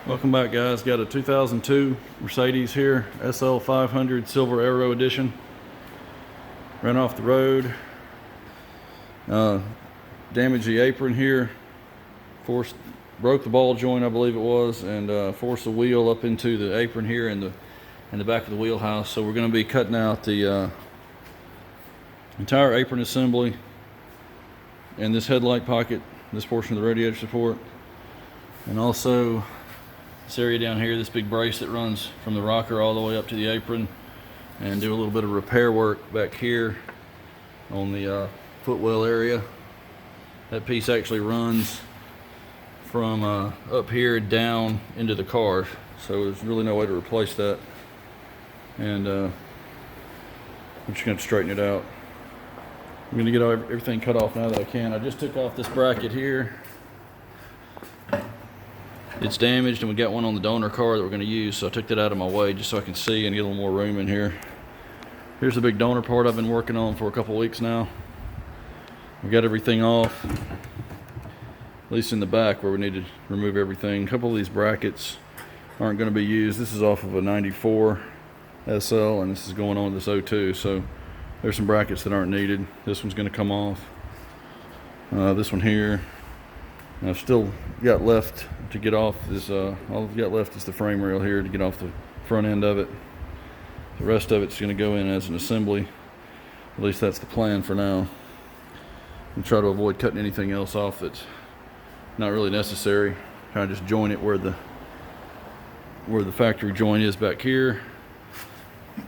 Welcome back, guys. Got a 2002 Mercedes here, SL500 Silver Aero Edition. Ran off the road. Damaged the apron here. Broke the ball joint, I believe it was, and forced the wheel up into the apron here in the back of the wheelhouse. So we're going to be cutting out the entire apron assembly and this headlight pocket, this portion of the radiator support, and also this area down here, this big brace that runs from the rocker all the way up to the apron, and do a little bit of repair work back here on the footwell area. That piece actually runs from up here down into the car, so there's really no way to replace that, and I'm just going to straighten it out. I'm going to get everything cut off now that I can. I just took off this bracket here. It's damaged, and we got one on the donor car that we're going to use, so I took that out of my way just so I can see and get a little more room in here. Here's the big donor part I've been working on for a couple weeks now. We got everything off, at least in the back where we need to remove everything. A couple of these brackets aren't going to be used. This is off of a 94 SL, and this is going on this 02, so there's some brackets that aren't needed. This one's going to come off. This one here, I've still got left to get off this. All I've got left is the frame rail here to get off the front end of it. The rest of it's going to go in as an assembly. At least that's the plan for now. And try to avoid cutting anything else off that's not really necessary. Kind of just join it where the factory joint is back here.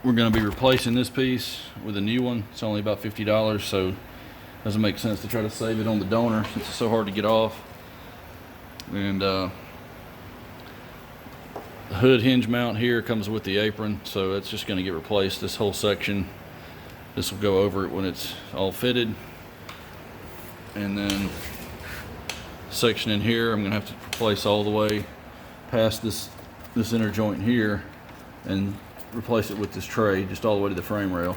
We're going to be replacing this piece with a new one. It's only about $50, so it doesn't make sense to try to save it on the donor since it's so hard to get off. And the hood hinge mount here comes with the apron, so it's just going to get replaced. This whole section, this will go over it when it's all fitted. And then section in here, I'm going to have to replace all the way past this inner joint here and replace it with this tray just all the way to the frame rail.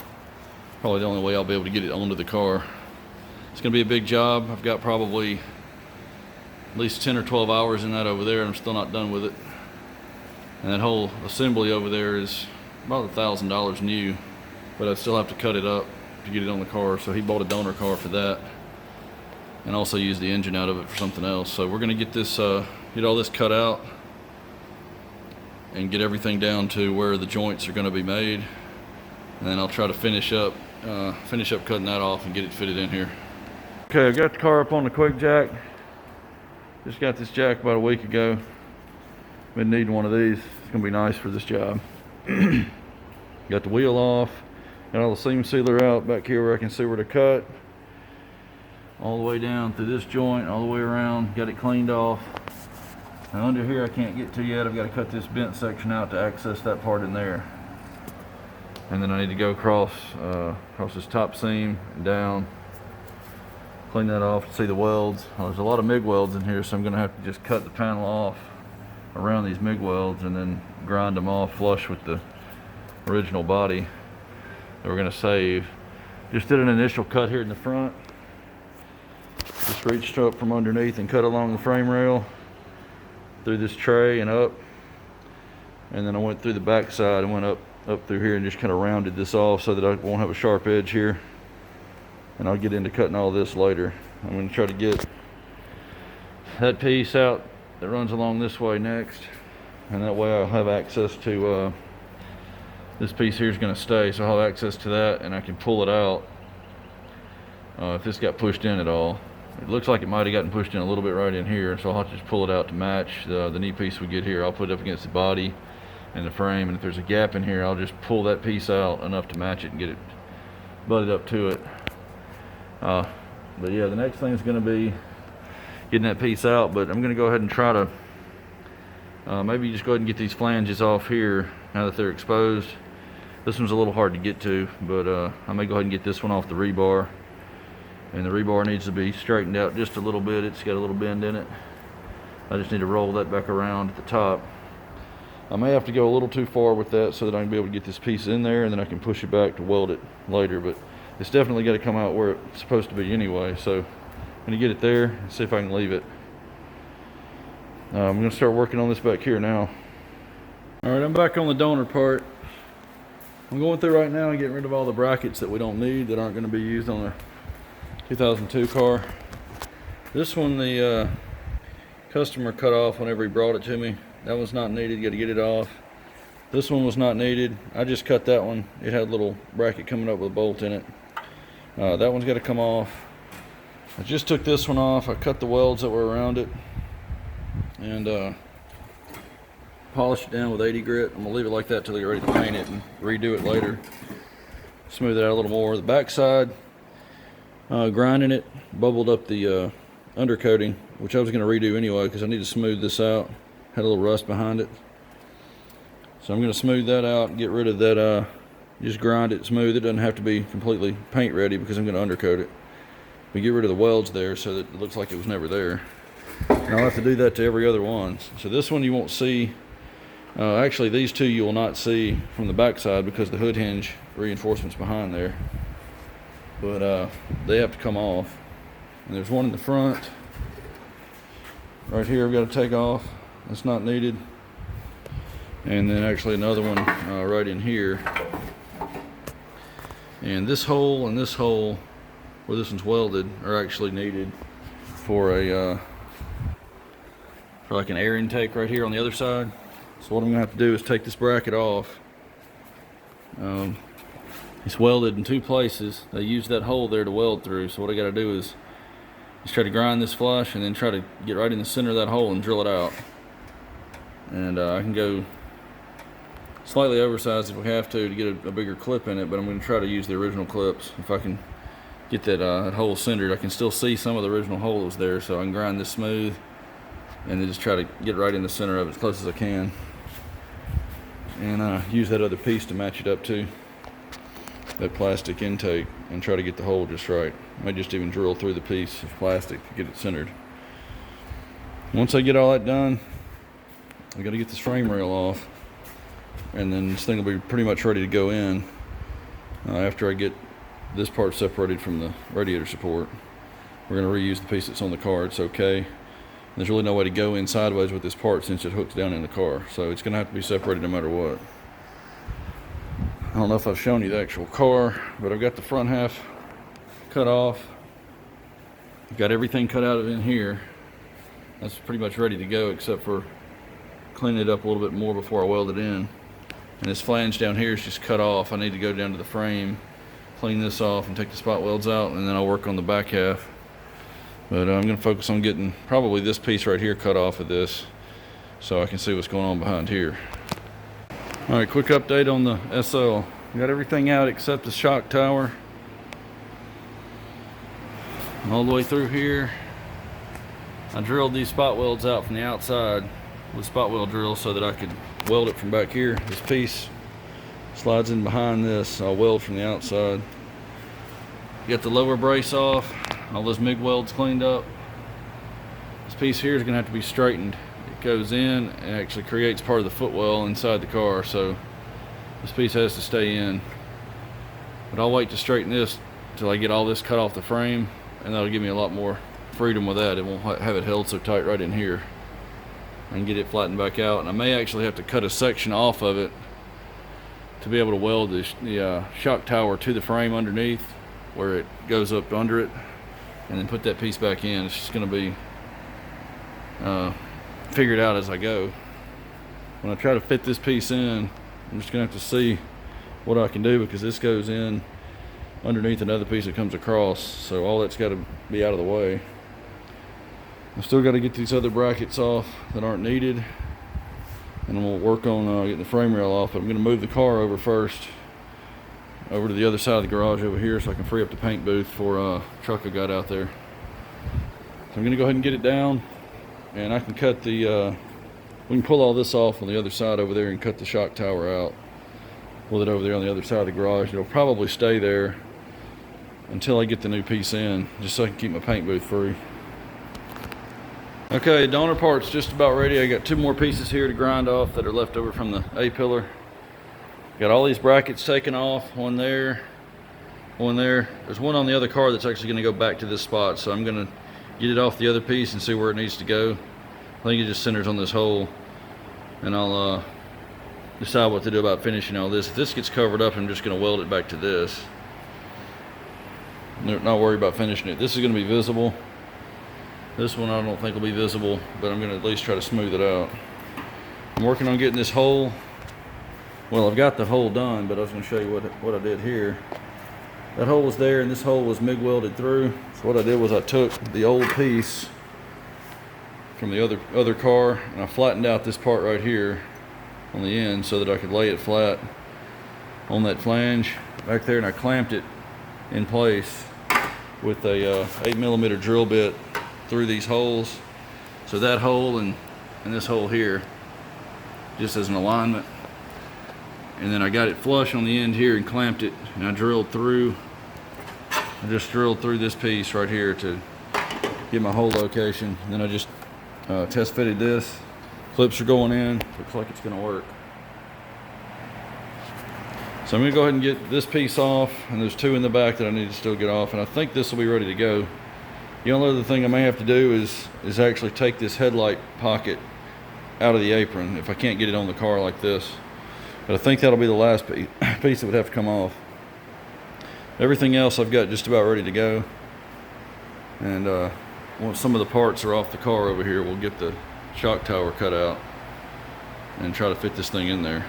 Probably the only way I'll be able to get it onto the car. It's going to be a big job. I've got probably at least 10 or 12 hours in that over there, and I'm still not done with it. And that whole assembly over there is about $1,000 new, but I still have to cut it up to get it on the car. So he bought a donor car for that, and also used the engine out of it for something else. So we're going to get this, get all this cut out, and get everything down to where the joints are going to be made, and then I'll try to finish up cutting that off and get it fitted in here. Okay, I got the car up on the quick jack. Just got this jack about a week ago. Been needing one of these. It's gonna be nice for this job. Got the wheel off. Got all the seam sealer out back here where I can see where to cut. All the way down through this joint, all the way around. Got it cleaned off. Now under here I can't get to yet. I've got to cut this bent section out to access that part in there. And then I need to go across this top seam and down. Clean that off to see the welds. There's a lot of MIG welds in here, so I'm going to have to just cut the panel off around these MIG welds and then grind them off flush with the original body that we're going to save. Just did an initial cut here in the front. Just reached up from underneath and cut along the frame rail through this tray and up. And then I went through the back side and went up through here and just kind of rounded this off so that I won't have a sharp edge here. And I'll get into cutting all this later. I'm going to try to get that piece out that runs along this way next, and that way I'll have access to this piece here is going to stay, so I'll have access to that and I can pull it out if this got pushed in at all. It looks like it might have gotten pushed in a little bit right in here, so I'll have to just pull it out to match the knee piece we get here. I'll put it up against the body and the frame, and if there's a gap in here I'll just pull that piece out enough to match it and get it butted up to it. But yeah, the next thing is going to be getting that piece out, but I'm going to go ahead and try to maybe just go ahead and get these flanges off here now that they're exposed. This one's a little hard to get to, but I may go ahead and get this one off the rebar, and the rebar needs to be straightened out just a little bit. It's got a little bend in it. I just need to roll that back around at the top. I may have to go a little too far with that so that I can be able to get this piece in there, and then I can push it back to weld it later, but it's definitely got to come out where it's supposed to be anyway, so I'm going to get it there and see if I can leave it. I'm going to start working on this back here now. Alright, I'm back on the donor part. I'm going through right now and getting rid of all the brackets that we don't need, that aren't going to be used on the 2002 car. This one the customer cut off whenever he brought it to me. That one's not needed, you got to get it off. This one was not needed. I just cut that one. It had a little bracket coming up with a bolt in it. That one's got to come off. I just took this one off. I cut the welds that were around it and polished it down with 80 grit. I'm gonna leave it like that till I get ready to paint it and redo it later. Smooth it out a little more. The back side, grinding it, bubbled up the undercoating, which I was gonna redo anyway because I need to smooth this out. Had a little rust behind it. So I'm going to smooth that out and get rid of that, just grind it smooth. It doesn't have to be completely paint ready because I'm going to undercoat it. But get rid of the welds there so that it looks like it was never there. And I'll have to do that to every other one. So this one you won't see. Actually these two you will not see from the back side because the hood hinge reinforcement's behind there. But they have to come off. And there's one in the front. Right here I've got to take off. That's not needed. And then actually another one right in here. And this hole and this hole where this one's welded are actually needed for a for like an air intake right here on the other side. So what I'm gonna have to do is take this bracket off. It's welded in two places. They use that hole there to weld through. So what I gotta do is just try to grind this flush and then try to get right in the center of that hole and drill it out. And I can go slightly oversized if we have to get a bigger clip in it, but I'm going to try to use the original clips. If I can get that hole centered, I can still see some of the original holes there, so I can grind this smooth and then just try to get right in the center of it as close as I can. And use that other piece to match it up to that plastic intake and try to get the hole just right. I might just even drill through the piece of plastic to get it centered. Once I get all that done, I got to get this frame rail off. And then this thing will be pretty much ready to go in after I get this part separated from the radiator support. We're going to reuse the piece that's on the car. It's okay. There's really no way to go in sideways with this part since it hooks down in the car. So it's going to have to be separated no matter what. I don't know if I've shown you the actual car, but I've got the front half cut off. I've got everything cut out of in here. That's pretty much ready to go except for cleaning it up a little bit more before I weld it in. And this flange down here is just cut off. I need to go down to the frame, clean this off and take the spot welds out, and then I'll work on the back half. But I'm going to focus on getting probably this piece right here cut off of this so I can see what's going on behind here. Alright, quick update on the SL. Got everything out except the shock tower. All the way through here. I drilled these spot welds out from the outside with spot weld drill so that I could weld it from back here. This piece slides in behind this. I'll weld from the outside. Get the lower brace off. All those MIG welds cleaned up. This piece here is going to have to be straightened. It goes in and actually creates part of the footwell inside the car, so this piece has to stay in. But I'll wait to straighten this until I get all this cut off the frame, and that'll give me a lot more freedom with that. It won't have it held so tight right in here. I can get it flattened back out, and I may actually have to cut a section off of it to be able to weld the shock tower to the frame underneath where it goes up under it, and then put that piece back in. It's just going to be figured out as I go. When I try to fit this piece in, I'm just going to have to see what I can do because this goes in underneath another piece that comes across, so all that's got to be out of the way. I've still got to get these other brackets off that aren't needed, and I'm going to work on getting the frame rail off, but I'm going to move the car over first, over to the other side of the garage over here so I can free up the paint booth for a truck I got out there. So I'm going to go ahead and get it down, and I can cut the, we can pull all this off on the other side over there and cut the shock tower out with it over there on the other side of the garage. It'll probably stay there until I get the new piece in, just so I can keep my paint booth free. Okay, donor part's just about ready. I got two more pieces here to grind off that are left over from the A-pillar. Got all these brackets taken off, one there, one there. There's one on the other car that's actually gonna go back to this spot, so I'm gonna get it off the other piece and see where it needs to go. I think it just centers on this hole, and I'll decide what to do about finishing all this. If this gets covered up, I'm just going to weld it back to this. Not worried about finishing it. This is going to be visible. This one I don't think will be visible, but I'm going to at least try to smooth it out. I'm working on getting this hole. Well, I've got the hole done, but I was going to show you what I did here. That hole was there, and this hole was MIG welded through. So what I did was I took the old piece from the other car, and I flattened out this part right here on the end so that I could lay it flat on that flange back there, and I clamped it in place with a 8mm drill bit through these holes. So that hole and this hole here, just as an alignment. And then I got it flush on the end here and clamped it, and I drilled through. I just drilled through this piece right here to get my hole location. And then I just test fitted this. Clips are going in. Looks like it's going to work. So I'm going to go ahead and get this piece off, and there's two in the back that I need to still get off, and I think this will be ready to go. The only other thing I may have to do is actually take this headlight pocket out of the apron if I can't get it on the car like this. But I think that'll be the last piece that would have to come off. Everything else I've got just about ready to go. And once some of the parts are off the car over here, we'll get the shock tower cut out and try to fit this thing in there.